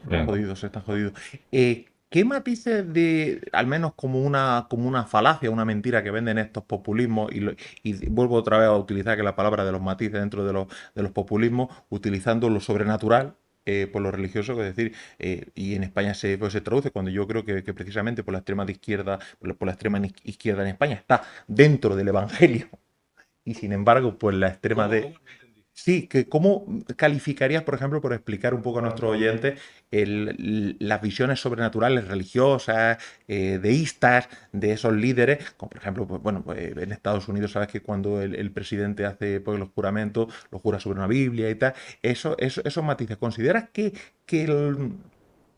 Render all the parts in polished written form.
Están jodidos, están jodidos. ¿Qué matices de, al menos como una falacia, una mentira que venden estos populismos, y vuelvo otra vez a utilizar que la palabra de los matices dentro de los populismos, utilizando lo sobrenatural por lo religioso, es decir, y en España pues, se traduce cuando yo creo que precisamente por la extrema de izquierda, por la extrema izquierda en España está dentro del Evangelio y sin embargo, pues la extrema de... Sí, que ¿cómo calificarías, por ejemplo, por explicar un poco a nuestros oyentes las visiones sobrenaturales, religiosas, deístas de esos líderes? Como por ejemplo, pues, bueno, pues en Estados Unidos sabes que cuando el presidente hace pues, los juramentos, lo jura sobre una Biblia y tal. Esos matices, ¿consideras que el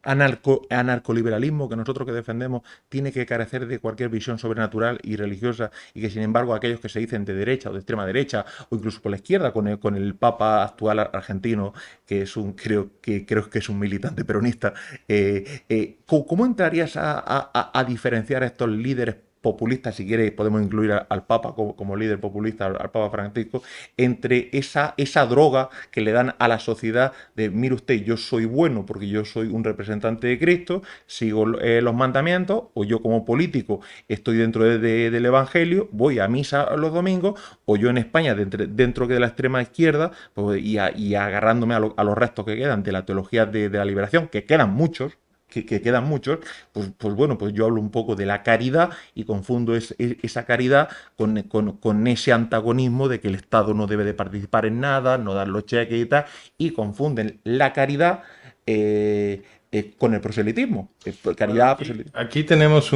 anarcoliberalismo que nosotros que defendemos tiene que carecer de cualquier visión sobrenatural y religiosa y que sin embargo aquellos que se dicen de derecha o de extrema derecha o incluso por la izquierda con el Papa actual argentino que es un creo que es un militante peronista ¿cómo entrarías a diferenciar a estos líderes populistas, si quieres podemos incluir al Papa como líder populista, al Papa Francisco, entre esa droga que le dan a la sociedad de, mire usted, yo soy bueno porque yo soy un representante de Cristo, sigo los mandamientos, o yo como político estoy dentro del Evangelio, voy a misa los domingos, o yo en España, dentro de la extrema izquierda, pues, y agarrándome a los restos que quedan de la teología de la liberación, que quedan muchos, que quedan muchos, pues bueno, pues yo hablo un poco de la caridad y confundo esa caridad con ese antagonismo de que el Estado no debe de participar en nada, no dar los cheques y tal, y confunden la caridad con el proselitismo. Bueno, Caridad, proselitismo. aquí tenemos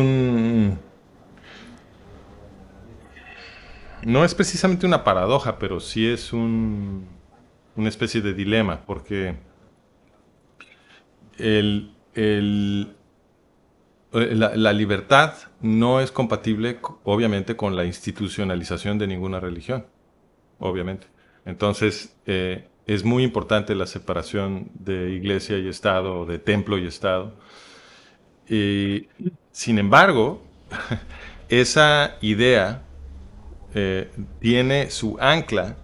no es precisamente una paradoja, pero sí es una especie de dilema, porque el, el, la libertad no es compatible, obviamente, con la institucionalización de ninguna religión, obviamente. Entonces, es muy importante la separación de iglesia y Estado, o de templo y Estado. Y, sin embargo, esa idea eh, tiene su ancla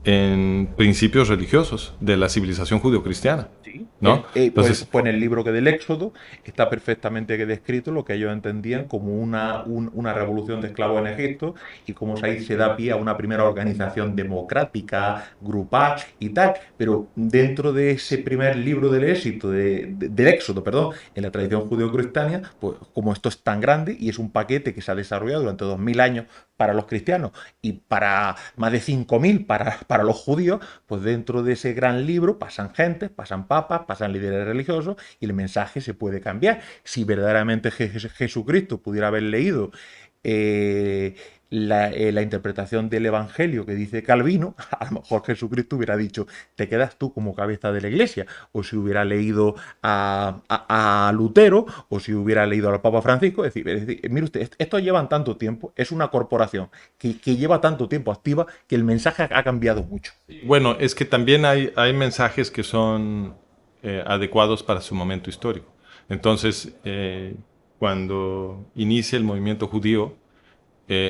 en principios religiosos de la civilización judio-cristiana, Sí. ¿no? Entonces, Pues en el libro que del Éxodo está perfectamente descrito lo que ellos entendían como una revolución de esclavos en Egipto y cómo ahí se da pie a una primera organización democrática, grupal y tal. Pero dentro de ese primer libro del éxito, del Éxodo, perdón, en la tradición judeo-cristiana, pues como esto es tan grande y es un paquete que se ha desarrollado durante 2000 años para los cristianos y para más de 5000 para los judíos, pues dentro de ese gran libro pasan gente, pasan papas, pasan líderes religiosos y el mensaje se puede cambiar. Si verdaderamente Jesucristo pudiera haber leído eh, la interpretación del Evangelio que dice Calvino, a lo mejor Jesucristo hubiera dicho, te quedas tú como cabeza de la iglesia, o si hubiera leído a Lutero, o si hubiera leído al Papa Francisco, es decir, mire usted, esto llevan tanto tiempo, es una corporación que lleva tanto tiempo activa que el mensaje ha cambiado mucho. bueno, es que también hay mensajes que son adecuados para su momento histórico. Entonces, cuando inicia el movimiento judío,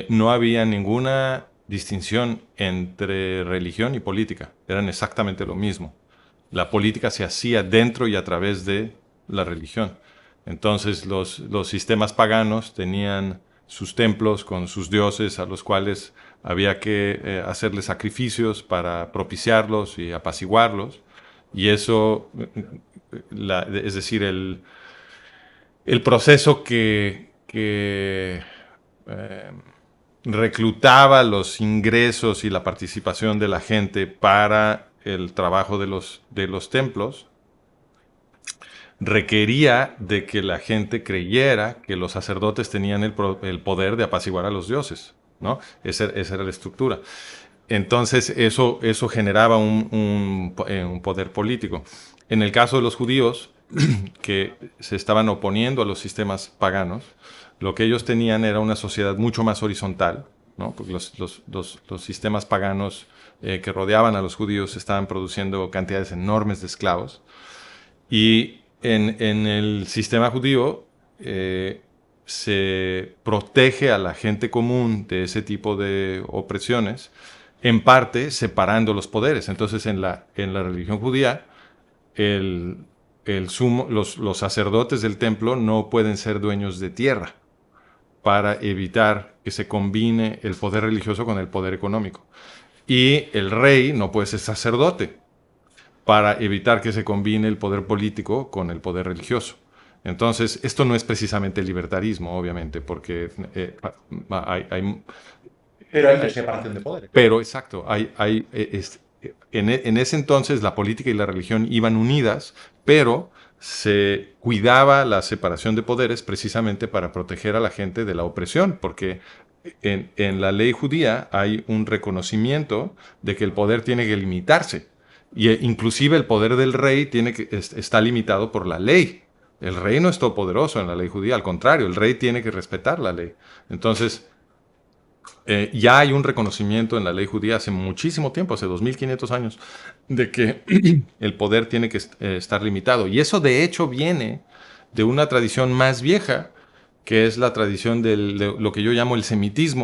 no había ninguna distinción entre religión y política. Eran exactamente lo mismo. La política se hacía dentro y a través de la religión. Entonces los sistemas paganos tenían sus templos con sus dioses a los cuales había que hacerles sacrificios para propiciarlos y apaciguarlos. Y eso, es decir, el proceso que eh, reclutaba los ingresos y la participación de la gente para el trabajo de los templos, requería de que la gente creyera que los sacerdotes tenían el poder de apaciguar a los dioses, ¿no? Esa era la estructura. Entonces eso generaba un poder político. En el caso de los judíos, que se estaban oponiendo a los sistemas paganos, lo que ellos tenían era una sociedad mucho más horizontal, ¿no? Porque los sistemas paganos que rodeaban a los judíos estaban produciendo cantidades enormes de esclavos. Y en el sistema judío se protege a la gente común de ese tipo de opresiones, en parte separando los poderes. Entonces, en la religión judía, el, los sacerdotes del templo no pueden ser dueños de tierra para evitar que se combine el poder religioso con el poder económico. Y el rey no puede ser sacerdote para evitar que se combine el poder político con el poder religioso. Entonces, esto no es precisamente libertarismo, obviamente, porque hay Pero hay separación de poderes. pero exacto, en ese entonces la política y la religión iban unidas, pero se cuidaba la separación de poderes precisamente para proteger a la gente de la opresión, porque en la ley judía hay un reconocimiento de que el poder tiene que limitarse, y inclusive el poder del rey está limitado por la ley. El rey no es todopoderoso en la ley judía, al contrario, el rey tiene que respetar la ley. Entonces, ya hay un reconocimiento en la ley judía hace muchísimo tiempo, hace 2500 años, de que el poder tiene que estar limitado. Y eso de hecho viene de una tradición más vieja, que es la tradición de lo que yo llamo el semitismo,